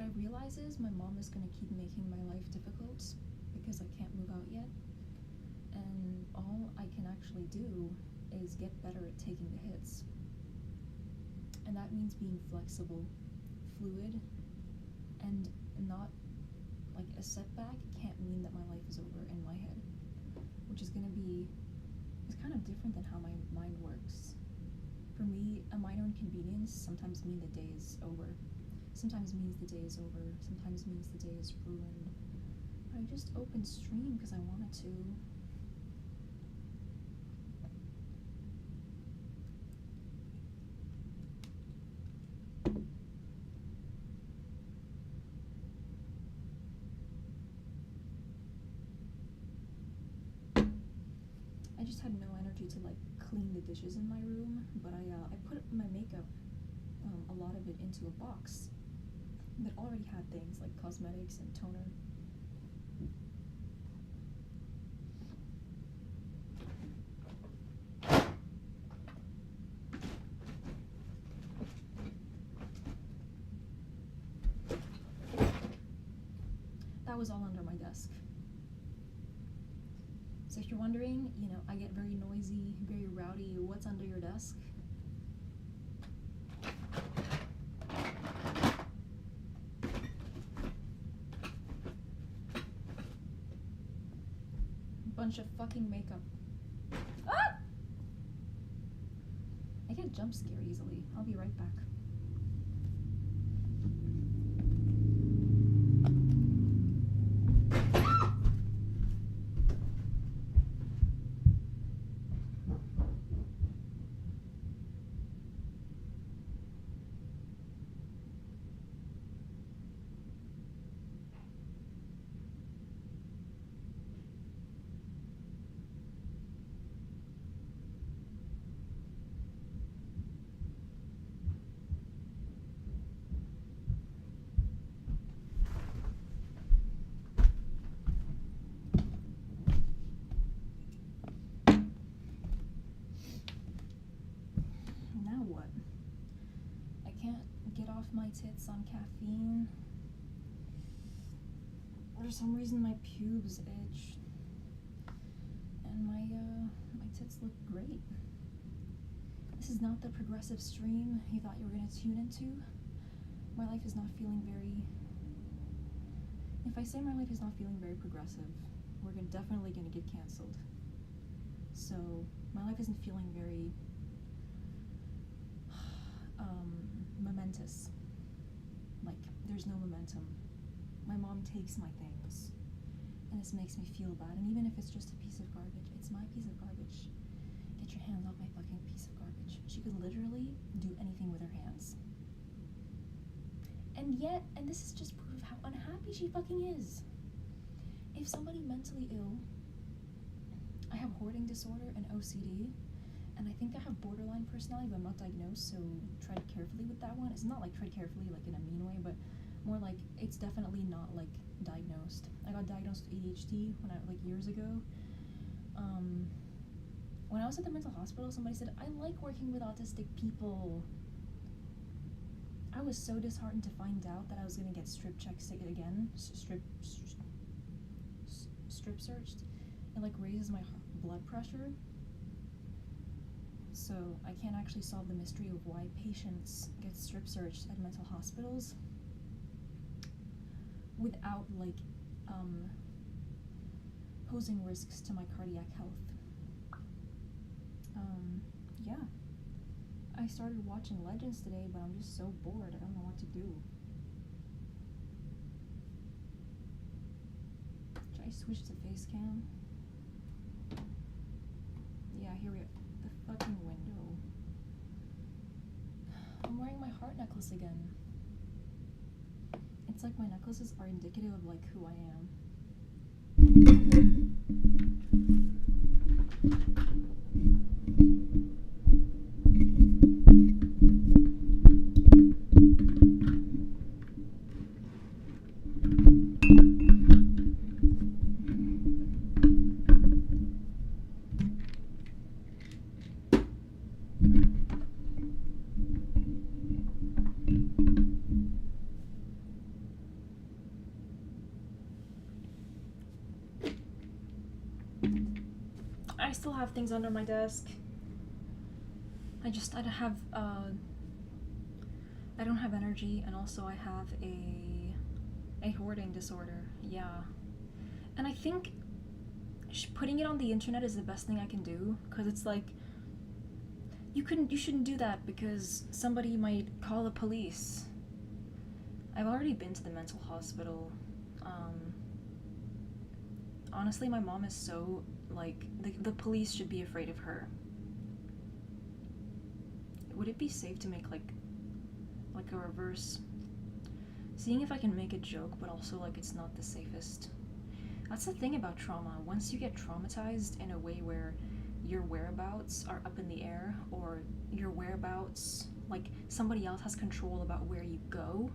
I realize is my mom is gonna keep making my life difficult because I can't move out yet, and all I can actually do is get better at taking the hits. And that means being flexible, fluid, and not like a setback can't mean that my life is over in my head, which is gonna be, it's kind of different than how my mind works. For me, a minor inconvenience sometimes means the day is over. Sometimes means the day is over. Sometimes means the day is ruined. But I just opened stream because I wanted to. I just had no energy to like clean the dishes in my room, but I put my makeup, a lot of it into a box that already had things like cosmetics and toner. That was all under my desk. So if you're wondering, you know, I get very noisy, very rowdy, what's under your desk? Bunch of fucking makeup. Ah! I get jump scared easily. I'll be right back. My tits on caffeine. For some reason my pubes itch, and my tits look great. This is not the progressive stream you thought you were gonna tune into. My life is not feeling very, if I say my life is not feeling very progressive, we're definitely gonna get canceled. So my life isn't feeling very momentous. Like, there's no momentum. My mom takes my things, and this makes me feel bad. And even if it's just a piece of garbage, it's my piece of garbage. Get your hands off my fucking piece of garbage. She could literally do anything with her hands. And yet, and this is just proof of how unhappy she fucking is. If somebody mentally ill, I have hoarding disorder and OCD, and I think I have borderline personality, but I'm not diagnosed, so tread carefully with that one. It's not like tread carefully like in a mean way, but more like it's definitely not like diagnosed. I got diagnosed with ADHD when like years ago. When I was at the mental hospital, somebody said, I like working with autistic people. I was so disheartened to find out that I was gonna get strip checked again, strip searched. It like raises my blood pressure. So I can't actually solve the mystery of why patients get strip searched at mental hospitals without like posing risks to my cardiac health. Yeah. I started watching Legends today, but I'm just so bored. I don't know what to do. Should I switch to face cam? Yeah, here we are. The fucking window. I'm wearing my heart necklace again. It's like my necklaces are indicative of like who I am. still have things under my desk. I don't have energy, and also I have a hoarding disorder. Yeah. And I think putting it on the internet is the best thing I can do, because it's like, you shouldn't do that because somebody might call the police. I've already been to the mental hospital. Honestly, my mom is so, like, the police should be afraid of her. Would it be safe to make, like a reverse? Seeing if I can make a joke, but also, like, it's not the safest. That's the thing about trauma. Once you get traumatized in a way where your whereabouts are up in the air, or your whereabouts, like, somebody else has control about where you go,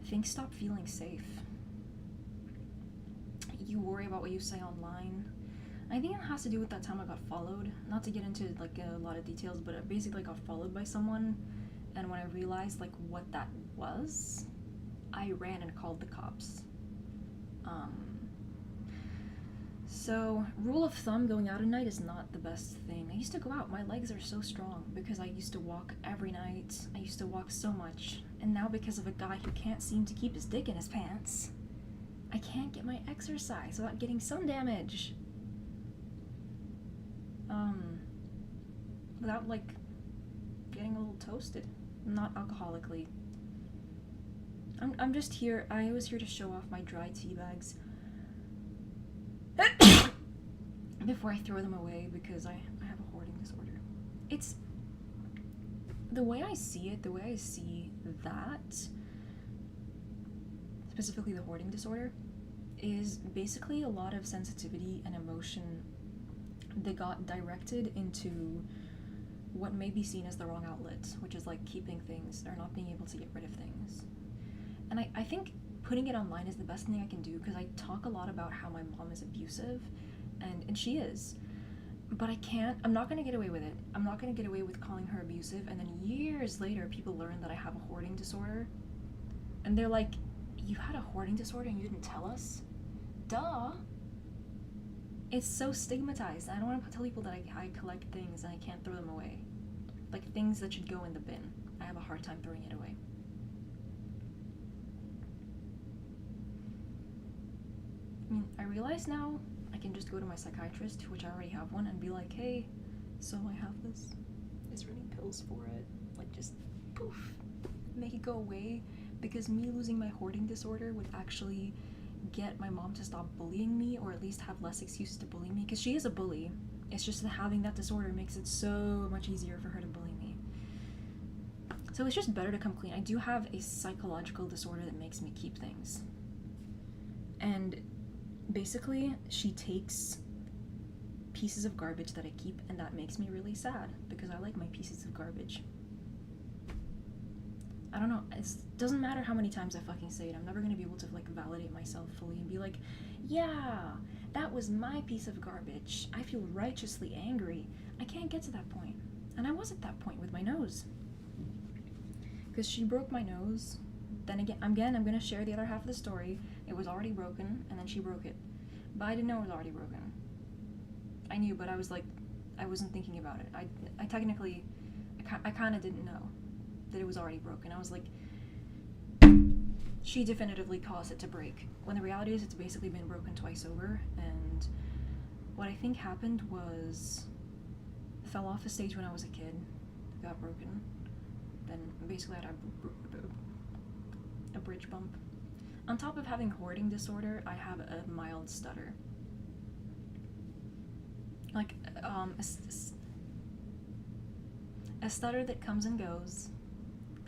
things stop feeling safe. You worry about what you say online. I think it has to do with that time I got followed. Not to get into, like, a lot of details, but I basically got followed by someone, and when I realized, like, what that was, I ran and called the cops. So, rule of thumb, going out at night is not the best thing. I used to go out, my legs are so strong, because I used to walk every night. I used to walk so much, and now because of a guy who can't seem to keep his dick in his pants, I can't get my exercise without getting sun damage. Without, like, getting a little toasted. Not alcoholically. I'm just here, I was here to show off my dry tea bags before I throw them away, because I have a hoarding disorder. It's, the way I see it, the way I see that, specifically the hoarding disorder, is basically a lot of sensitivity and emotion that got directed into what may be seen as the wrong outlet, which is like keeping things or not being able to get rid of things. And I think putting it online is the best thing I can do, because I talk a lot about how my mom is abusive, and she is. But I'm not gonna get away with it. I'm not gonna get away with calling her abusive, and then years later people learn that I have a hoarding disorder. And they're like, you had a hoarding disorder and you didn't tell us? Duh! It's so stigmatized. I don't want to tell people that I collect things and I can't throw them away. Like things that should go in the bin. I have a hard time throwing it away. I mean, I realize now I can just go to my psychiatrist, which I already have one, and be like, hey, so I have this. Is there any pills for it? Like, just poof, make it go away. Because me losing my hoarding disorder would actually get my mom to stop bullying me, or at least have less excuses to bully me, because she is a bully. It's just that having that disorder makes it so much easier for her to bully me. So it's just better to come clean. I do have a psychological disorder that makes me keep things. And basically, she takes pieces of garbage that I keep, and that makes me really sad, because I like my pieces of garbage. I don't know, it doesn't matter how many times I fucking say it, I'm never gonna be able to, like, validate myself fully and be like, yeah, that was my piece of garbage. I feel righteously angry. I can't get to that point. And I was at that point with my nose. Because she broke my nose. Then again, I'm gonna share the other half of the story. It was already broken, and then she broke it. But I didn't know it was already broken. I knew, but I was like, I wasn't thinking about it. I technically, I kind of didn't know that it was already broken. I was like, she definitively caused it to break, when the reality is it's basically been broken twice over. And what I think happened was, fell off a stage when I was a kid, got broken, then basically I had a bridge bump. On top of having hoarding disorder, I have a mild stutter. Like, a stutter that comes and goes,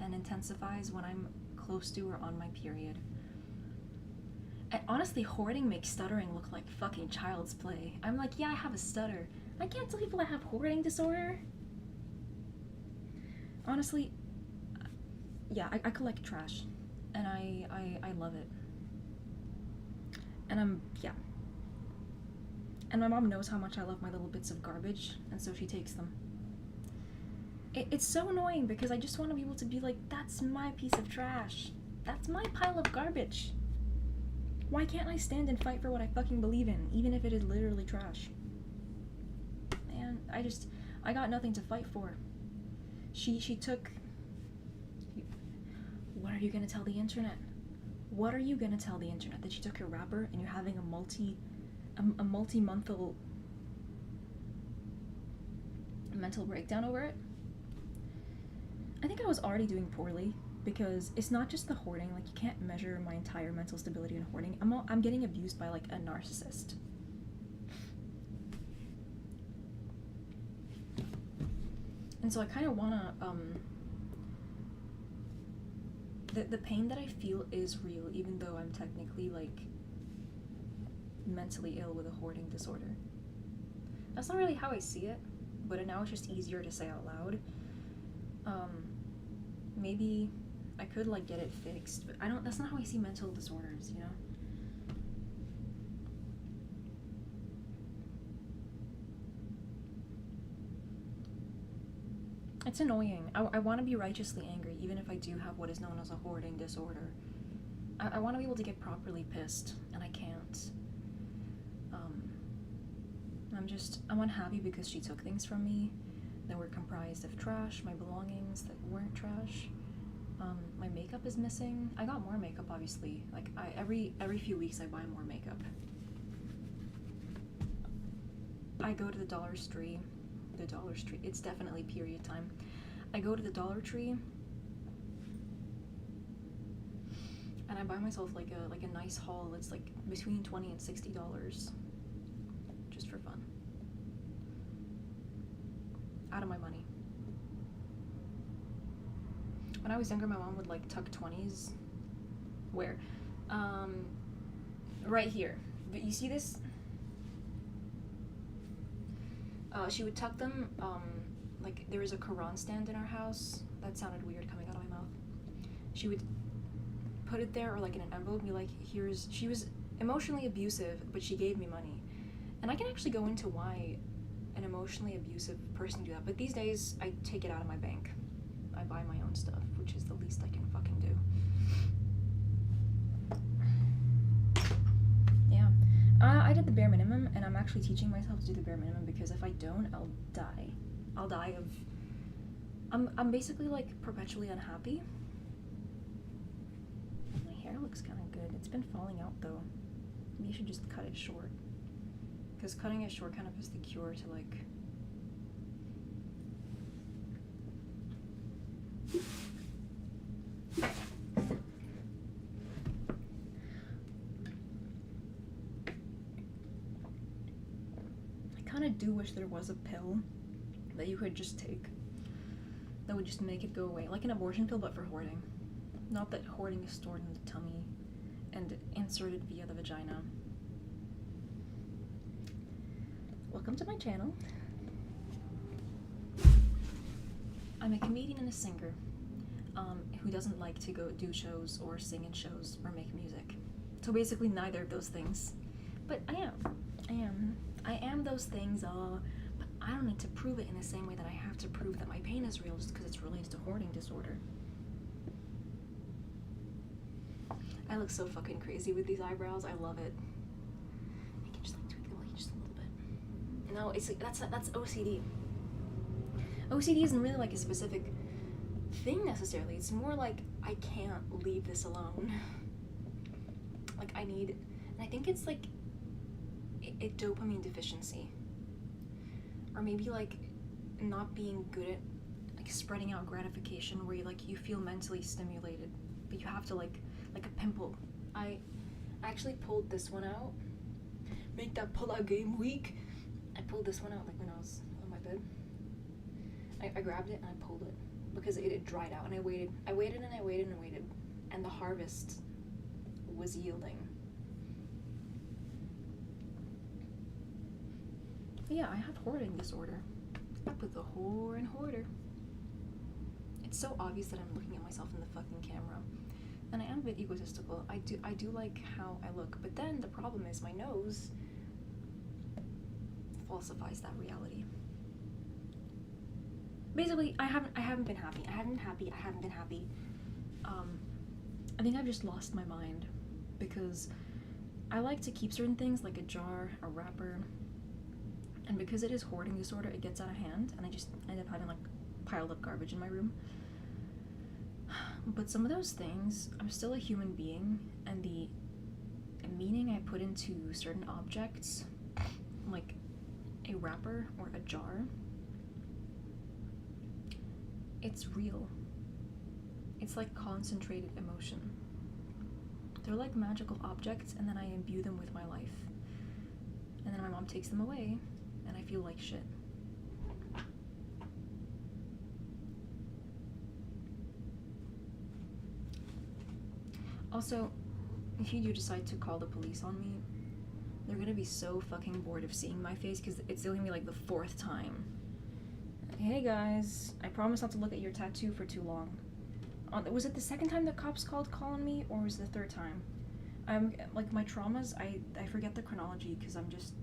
and intensifies when I'm close to or on my period. And honestly, hoarding makes stuttering look like fucking child's play. I'm like, yeah, I have a stutter. I can't tell people I have hoarding disorder. Honestly, yeah, I collect trash, and I love it. And yeah. And my mom knows how much I love my little bits of garbage, and so she takes them. It's so annoying, because I just want to be able to be like, that's my piece of trash. That's my pile of garbage. Why can't I stand and fight for what I fucking believe in, even if it is literally trash? I got nothing to fight for. She took... What are you gonna tell the internet? What are you gonna tell the internet? That she took your wrapper and you're having a multi-monthal mental breakdown over it? I think I was already doing poorly, because it's not just the hoarding. Like, you can't measure my entire mental stability in hoarding. I'm getting abused by, like, a narcissist. And so I kind of want to, the pain that I feel is real, even though I'm technically, like, mentally ill with a hoarding disorder. That's not really how I see it, but now it's just easier to say out loud. Maybe I could, like, get it fixed, but that's not how I see mental disorders, you know? It's annoying. I want to be righteously angry, even if I do have what is known as a hoarding disorder. I want to be able to get properly pissed, and I can't. I'm unhappy because she took things from me that were comprised of trash, my belongings that weren't trash. My makeup is missing. I got more makeup, obviously. Like, every few weeks I buy more makeup. I go to the Dollar Tree. It's definitely period time. I go to the Dollar Tree and I buy myself like a nice haul. It's like between $20 and $60, just for fun. Out of my money. When I was younger, my mom would like tuck 20s. Where? Right here. But you see this? She would tuck them, like there was a Quran stand in our house. That sounded weird coming out of my mouth. She would put it there, or like in an envelope, and be like, she was emotionally abusive, but she gave me money. And I can actually go into why an emotionally abusive person do that, but these days, I take it out of my bank. I buy my own stuff, which is the least I can fucking do. Yeah. I did the bare minimum, and I'm actually teaching myself to do the bare minimum, because if I don't, I'll die. I'll die of... I'm basically, like, perpetually unhappy. My hair looks kind of good. It's been falling out, though. Maybe I should just cut it short. Because cutting it short kind of is the cure to, like... I kind of do wish there was a pill that you could just take that would just make it go away. Like an abortion pill, but for hoarding. Not that hoarding is stored in the tummy and inserted via the vagina. Welcome to my channel. I'm a comedian and a singer who doesn't like to go do shows or sing in shows or make music. So basically neither of those things. But I am those things, but I don't need to prove it in the same way that I have to prove that my pain is real just because it's related to hoarding disorder. I look so fucking crazy with these eyebrows. I love it. I can just like tweak them like just a little bit. No, it's like, that's OCD. OCD isn't really like a specific thing necessarily. It's more like I can't leave this alone. Like I think it's like a dopamine deficiency, or maybe like not being good at like spreading out gratification, where you feel mentally stimulated, but you have to like a pimple. I actually pulled this one out. Make that pull-out game weak. I pulled this one out like when I was on my bed. I grabbed it and I pulled it because it dried out, and I waited and the harvest was yielding. Yeah, I have hoarding disorder. I put the whore in hoarder. It's so obvious that I'm looking at myself in the fucking camera. And I am a bit egotistical. I do like how I look, but then the problem is my nose falsifies that reality. Basically, I haven't been happy. I haven't been happy. I think I've just lost my mind, because I like to keep certain things like a jar, a wrapper, And because it is hoarding disorder, it gets out of hand, and I just end up having like piled up garbage in my room. But some of those things, I'm still a human being, and the meaning I put into certain objects, like a wrapper or a jar, it's real. It's like concentrated emotion. They're like magical objects, and then I imbue them with my life. And then my mom takes them away, and I feel like shit. Also, if you do decide to call the police on me, they're gonna be so fucking bored of seeing my face, because it's gonna be like the 4th time. Hey guys, I promise not to look at your tattoo for too long. Was it the 2nd time the cops called calling me, or was it the 3rd time? Like, my traumas, I forget the chronology, because I'm just...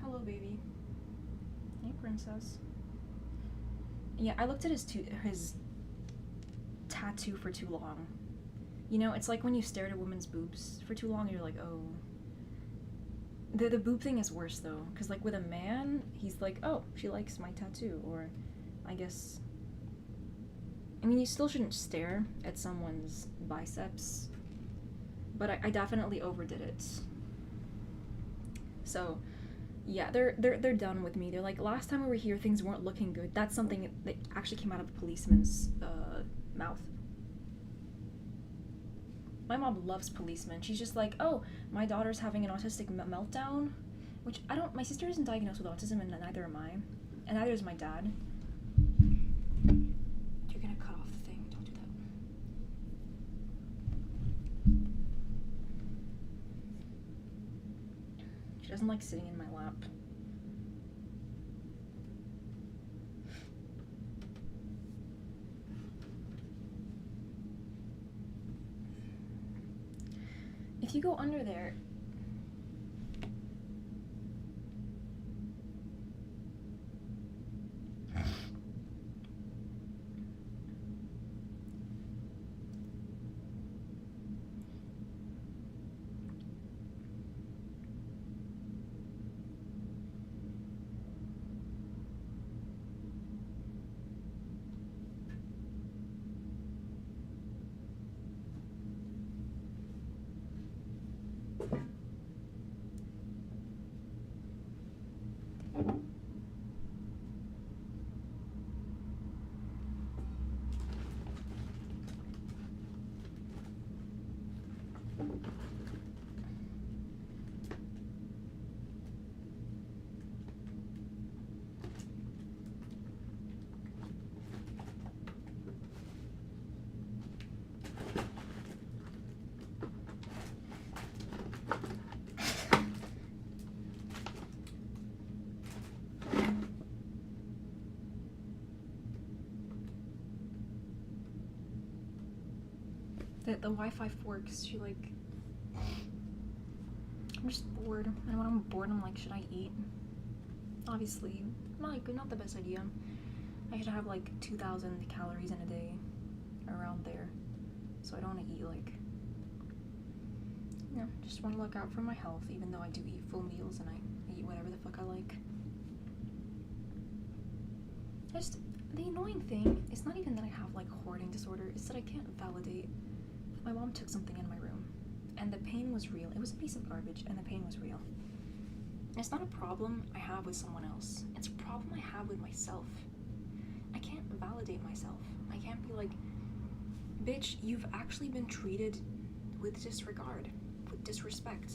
Hello, baby. Hey, princess. Yeah, I looked at his tattoo for too long. You know, it's like when you stare at a woman's boobs for too long, you're like, oh. The boob thing is worse, though, because, like, with a man, he's like, oh, she likes my tattoo, or I guess... I mean, you still shouldn't stare at someone's biceps, but I definitely overdid it. So, yeah, they're done with me. They're like, last time we were here, things weren't looking good. That's something that actually came out of the policeman's mouth. My mom loves policemen. She's just like, oh, my daughter's having an autistic meltdown, which my sister isn't diagnosed with autism, and neither am I, and neither is my dad. You're gonna cut off the thing. Don't do that. She doesn't like sitting in my lap. If you go under there, the Wi-Fi forks, she like... I'm just bored, and when I'm bored, I'm like, should I eat? Obviously, not the best idea. I should have like 2,000 calories in a day, around there. So I don't want to eat like... No, just want to look out for my health, even though I do eat full meals and I eat whatever the fuck I like. The annoying thing, it's not even that I have like hoarding disorder, it's that I can't validate that my mom took something in my room. And the pain was real. It was a piece of garbage, and the pain was real. It's not a problem I have with someone else. It's a problem I have with myself. I can't validate myself. I can't be like, bitch, you've actually been treated with disregard, with disrespect.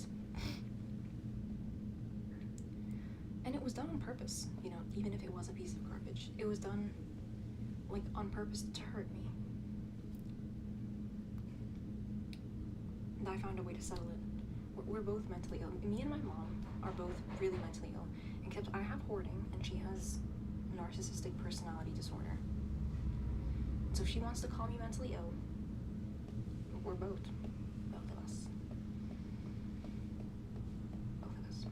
And it was done on purpose, you know, even if it was a piece of garbage. It was done, like, on purpose to hurt me. And I found a way to settle it. We're both mentally ill. Me and my mom are both really mentally ill. Except I have hoarding, and she has narcissistic personality disorder. So if she wants to call me mentally ill, we're both of us. Both of us.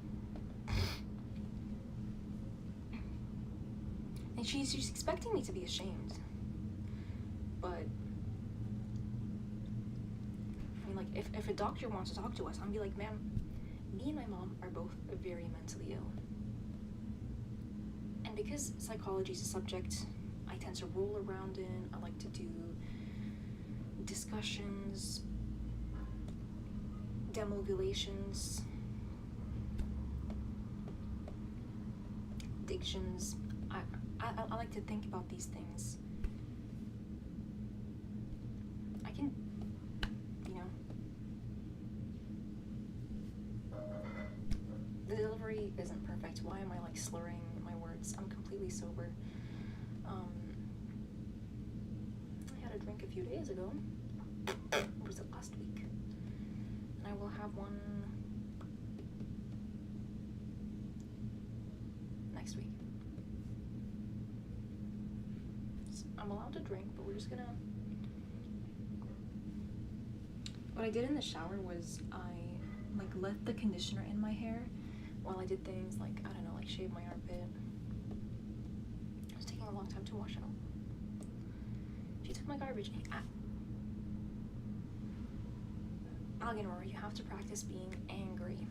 And she's expecting me to be ashamed. But like, if a doctor wants to talk to us, I'm be like, ma'am, me and my mom are both very mentally ill. And because psychology is a subject I tend to roll around in, I like to do discussions, demogulations, dictions. I like to think about these things. I can, you know, the delivery isn't perfect. Why am I like slurring my words? I'm completely sober. I had a drink a few days ago. Or was it last week? And I will have one next week. I'm allowed to drink, but we're just gonna... What I did in the shower was I like left the conditioner in my hair while I did things like, I don't know, like shave my armpit. It was taking a long time to wash out. She took my garbage. Alginor, you have to practice being angry.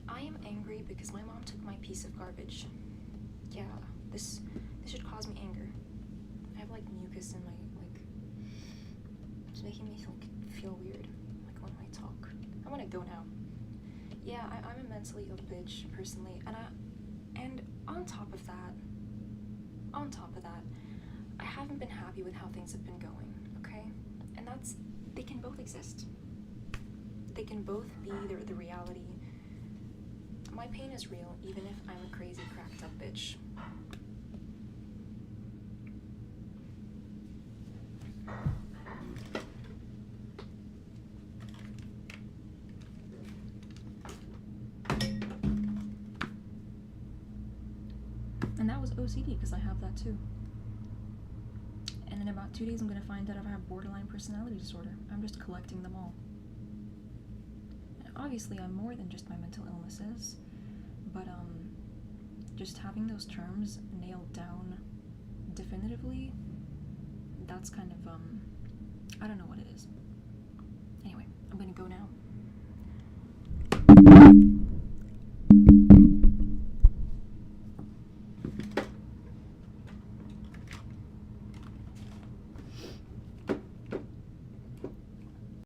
I am angry because my mom took my piece of garbage. Yeah, this should cause me anger. I have like mucus in my, like, it's making me feel weird, like when I talk. I'm gonna go now. Yeah, I'm a mentally ill bitch, personally, and on top of that, I haven't been happy with how things have been going, okay? And they can both exist. They can both be the reality. My pain is real, even if I'm a crazy, cracked up bitch. And that was OCD, because I have that too. And in about 2 days I'm gonna find out if I have borderline personality disorder. I'm just collecting them all. And obviously I'm more than just my mental illnesses, but just having those terms nailed down definitively, that's kind of I don't know what it is. Anyway, I'm gonna go now.